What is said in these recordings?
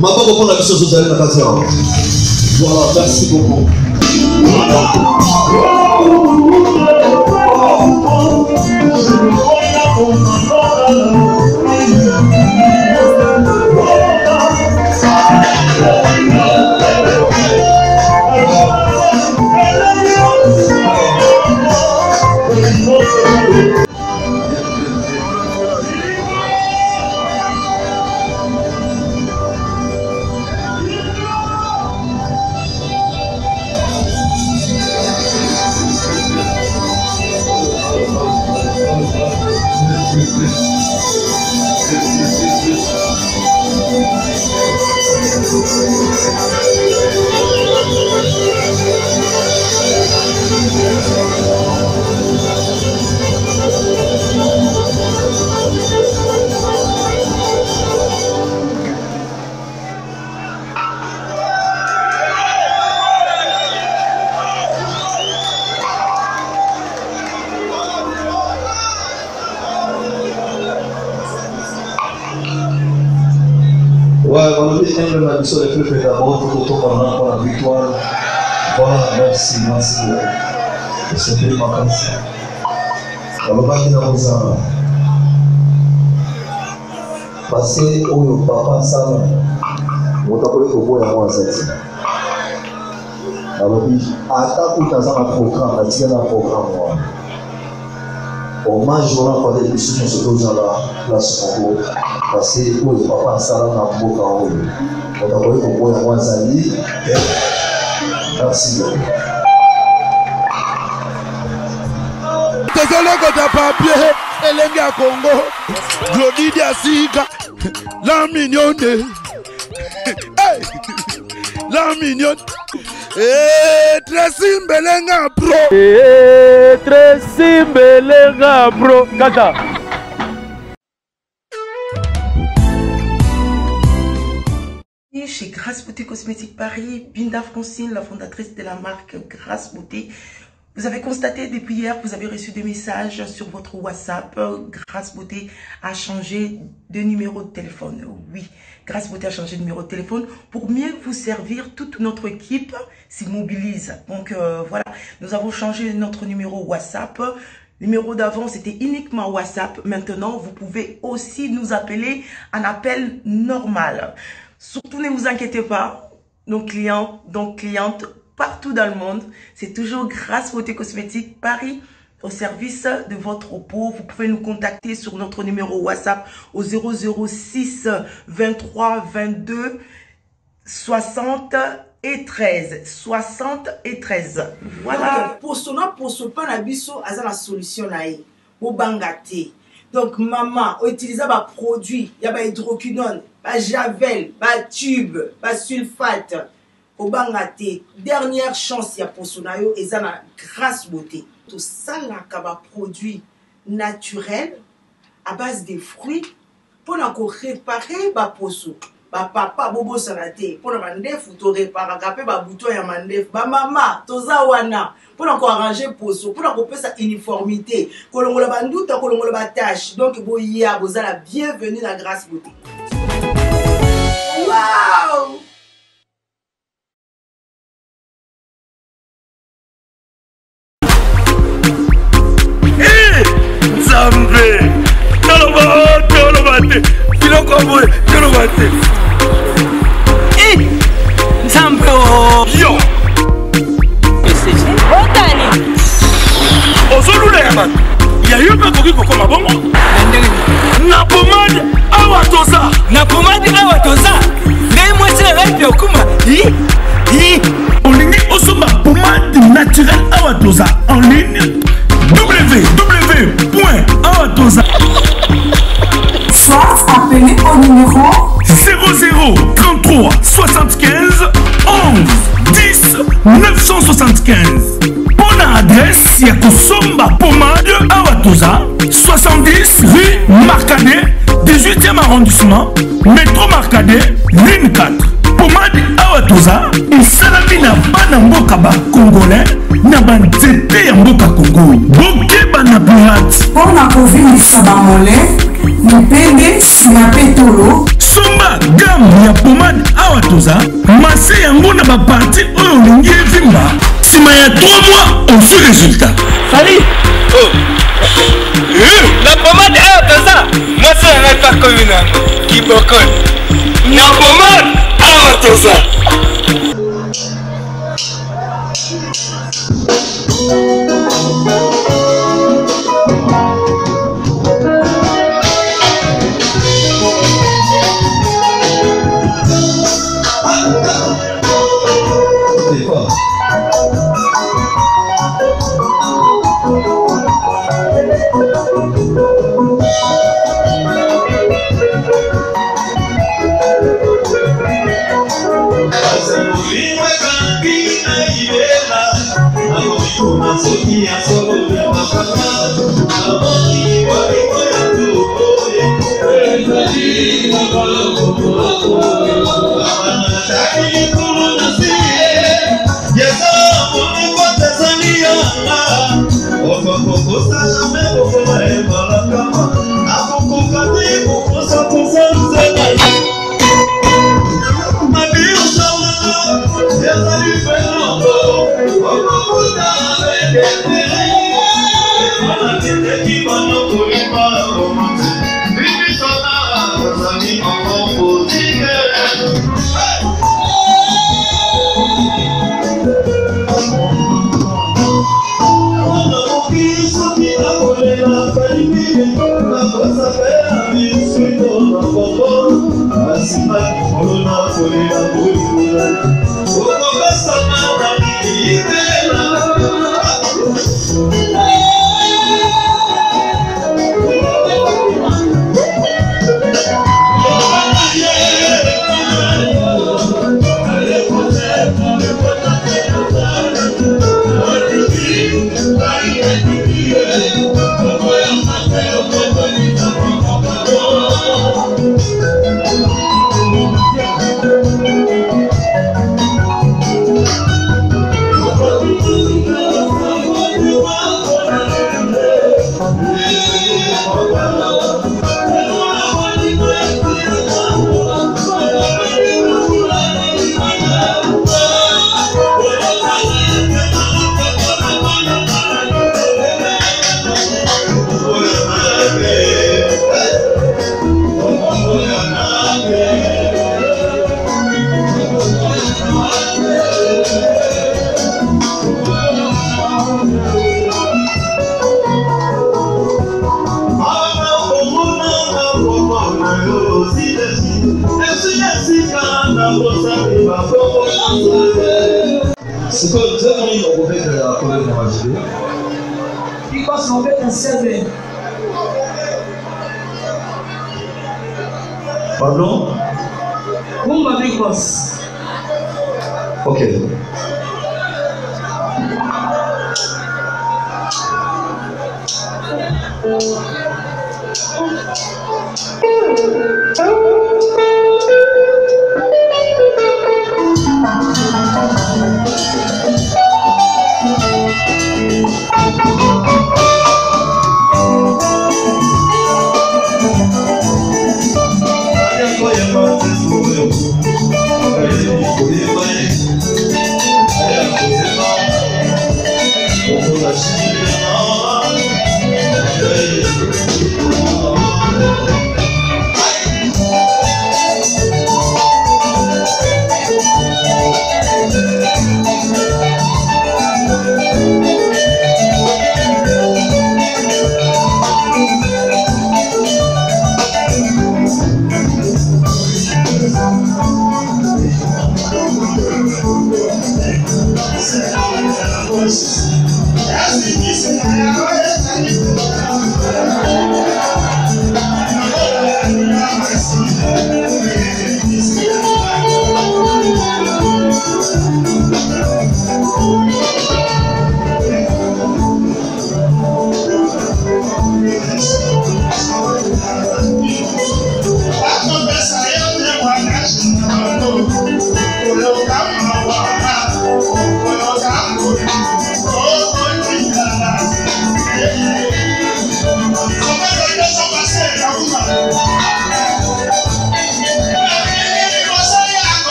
Maintenant, pour la mission sociale de la nation. Voilà, merci beaucoup. La mission des plus d'abord pour la victoire. Voilà, merci, merci. C'est une vacances. Parce que au papa ça, on t'a collé au bout à moi cette. Alors attaque ou dans un programme, la tienne un programme. Hommage on a parlé de mission sur deux ans là sur parce que au papa ça là na boka on t'a collé au bout à moi Zali. Merci. Désolé que t'as papier, Elengi à Congo, Glody Diasika, la mignonne, la mignonne, Tracy Mbelenga Pro. Simbelenga bro kata. Chez Grâce Beauté Cosmétique Paris, Binda Francine, la fondatrice de la marque Grâce Beauté. Vous avez constaté depuis hier, vous avez reçu des messages sur votre WhatsApp. Grâce Beauté a changé de numéro de téléphone. Oui, Grâce Beauté a changé de numéro de téléphone pour mieux vous servir. Toute notre équipe s'y mobilise. Donc voilà, nous avons changé notre numéro WhatsApp. Le numéro d'avant, c'était uniquement WhatsApp. Maintenant, vous pouvez aussi nous appeler en appel normal. Surtout, ne vous inquiétez pas. Nos clients, donc clientes, partout dans le monde, c'est toujours Grâce Beauté Cosmétique Paris au service de votre peau. Vous pouvez nous contacter sur notre numéro WhatsApp au 006 23 22 60 et 13. 60 et 13. Voilà. Pour ce pas la biso, à la solution là. Au bangate. Donc maman, utiliser des produits, il y a des hydroquinone, des javel, des tubes, des sulfate. Au bangate, dernière chance ya pour sonayo et ça la Grâce Beauté. Tout ça là kaba produit naturel à base de fruits pour réparer ba poso. Ba papa bobo sanate pour na mandefu to réparer kapé ba bouton ya mandefu. Ba mama toza wana pour arranger poso, pour sa uniformité. Kolongola ba nduta kolongola ba tâche. Donc boya bozala bienvenue la Grâce Beauté. Wow! Zambe, Tolobate, Filokoboy, Tolobate. Zambe, yo! Otani! Ozolulema, ya yupa kokiko koma bongo? Na pomade awatoza! Na pomade awatoza! Ngai mwese na gai okuma. Olingi osomba pomade naturelle awatoza en ligne. www.awatoza. Soit appelez au numéro 00 33 75 11 10 975. Bonne adresse, il y a Kosomba Pomade Awatoza, 70 rue Marcadet, 18e arrondissement, métro Marcadet, ligne 4. Pomade Awatoza, et Salamina Banamboka Congolais, Nabanzete Yamboka Congo, Bokeba na Pirate. pour la COVID Sabamole, Nipende Sinapetolo. Somba gamme ya pomade Awatoza, masse yango na ba parti oyo lingi evimba. Sima ya 3 mois, on fait résultat. Salut! Oh! La pomade Awatoza! Moi, c'est un pas communal. Qui bocole? La pomade Awatoza! C'est quoi, vous avez mis au mauvais de la colère dans la vidéo? Il passe en fait un CV. Pardon? Vous m'avez boss. Ok.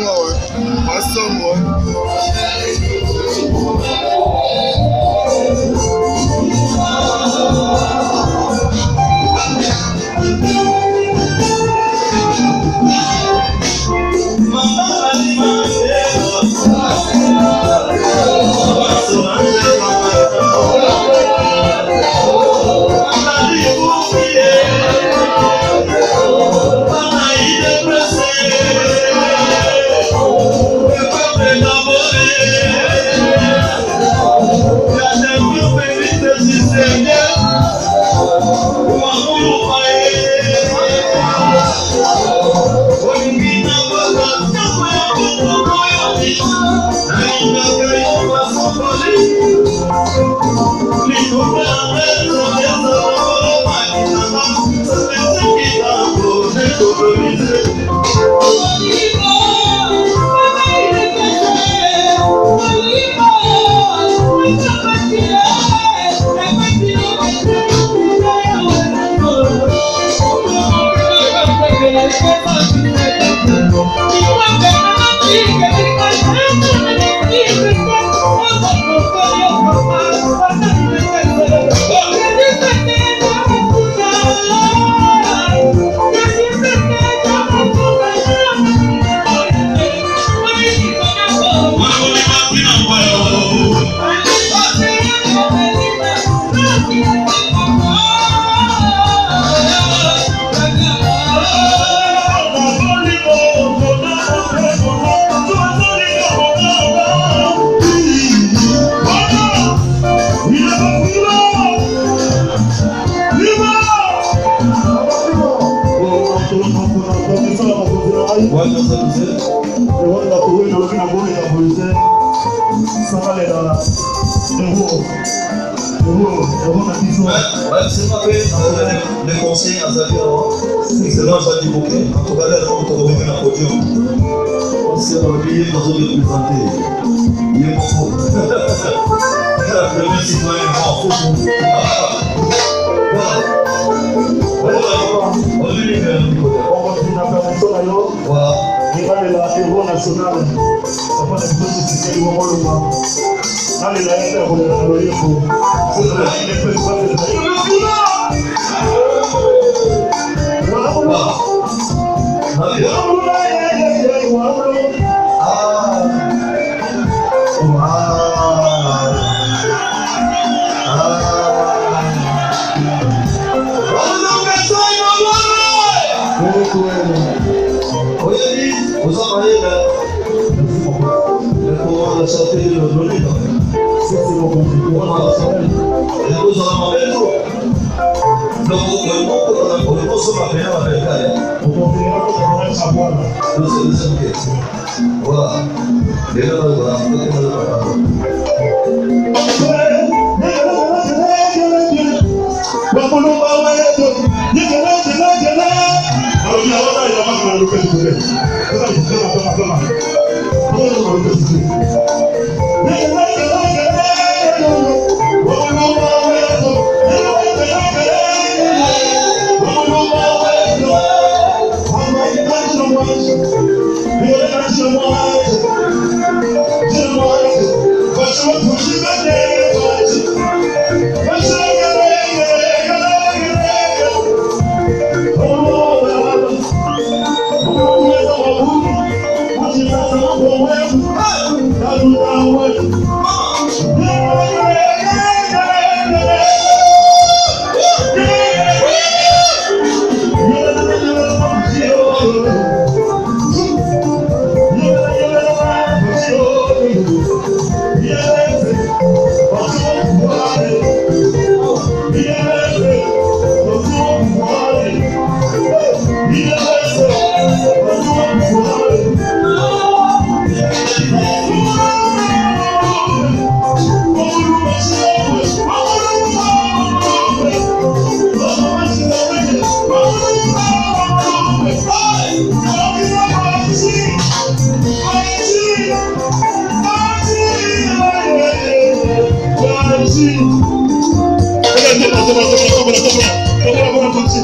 Yo, Les conseils à Zavi avant, c'est là que j'ai dit ok, en tout cas, là, on va revenir à podium. Parce qu'on va oublier dans zone de présenter. Il est faux. Le même citoyen est mort. Voilà. On va lui faire un niveau. On va finir la permission d'ailleurs. Voilà. Il va aller la héros national. Ça va être plus difficile au moment où allez, la haine, on va aller pour. C'est la haine, il faut pas faire.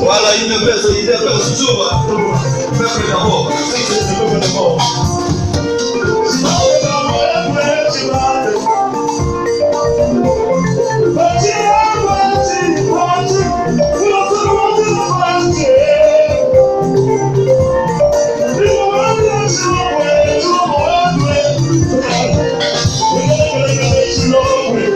Voilà, il me pèse toujours. Peuple d'abord. Thank you.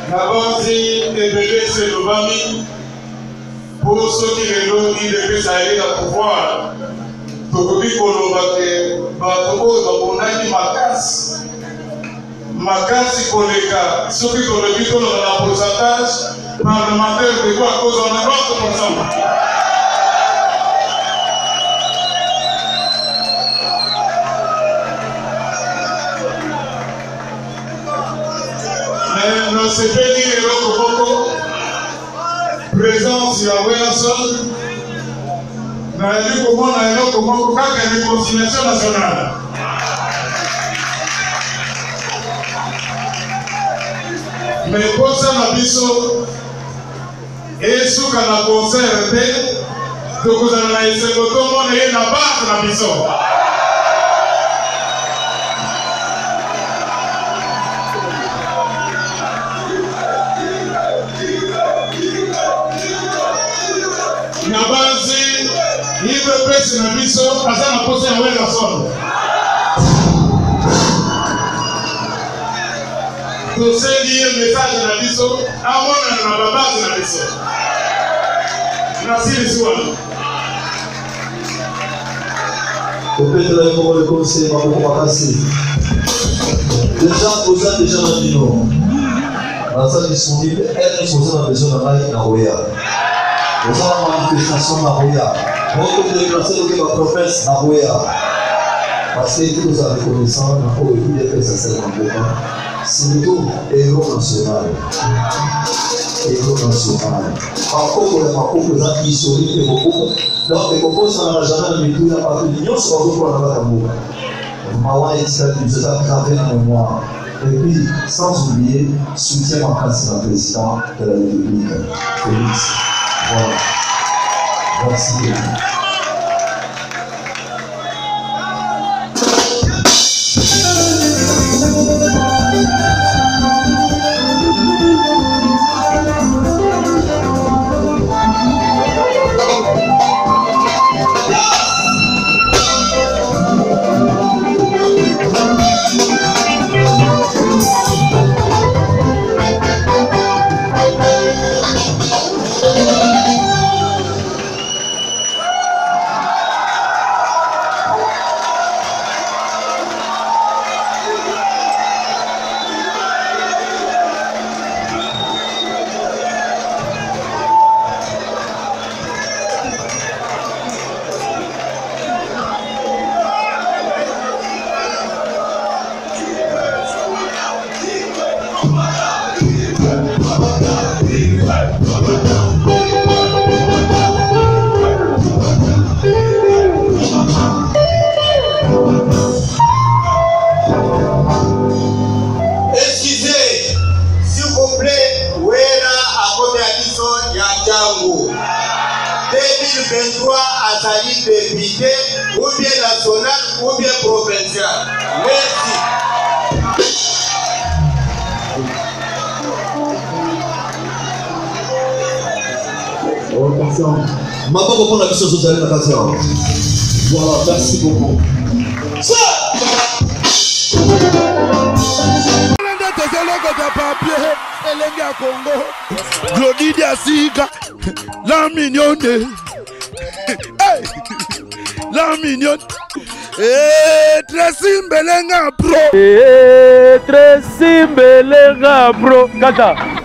Nabanzi ebele se lobami pour ceux qui lelo idp saeli na pouvoir tokoki koloba ke bato oyo babonaki makasi koleka soki tolobi toloba na pourcentage parlementaire de quoi cause on a 30%. Mais c'est pas dit les présence Yahweh seul. Mais il dit comment on a comment une réconciliation nationale. Mais pour ça la biso et sous quand la concert donc vous allez essayer de tomber na base na biso. toseli ye message na biso amona na babase na biso nasilisi wana kopetela ye moko lekose maboko makasi déjà toza déjà na bino naza disponible ete koza na besoin na ngai na roya oza na manifestation na roya okodeplace loke baprofese na roya parce que toza reconnaissant na oyo ekili epesa sele na mboka surtout héros national bakoko ya bakoko eza historique ekokoko donc ekokosanaka jamais na mitu ya bato nyonso bakokola na kaka mboka mawa etikali biso eza gravé na mémoire et puis sans oublier soutien makasi na président de la république Félix. Voilà, merci beaucoup. Député, ou bien national, ou bien provincial. Merci. Maintenant, on prend la mission sociale de la Katia. Voilà, merci beaucoup. Glodidi Asika, la mignonne. Hey, la mignonne. Tracy Mbelenga bro. Tracy Mbelenga bro. Kata.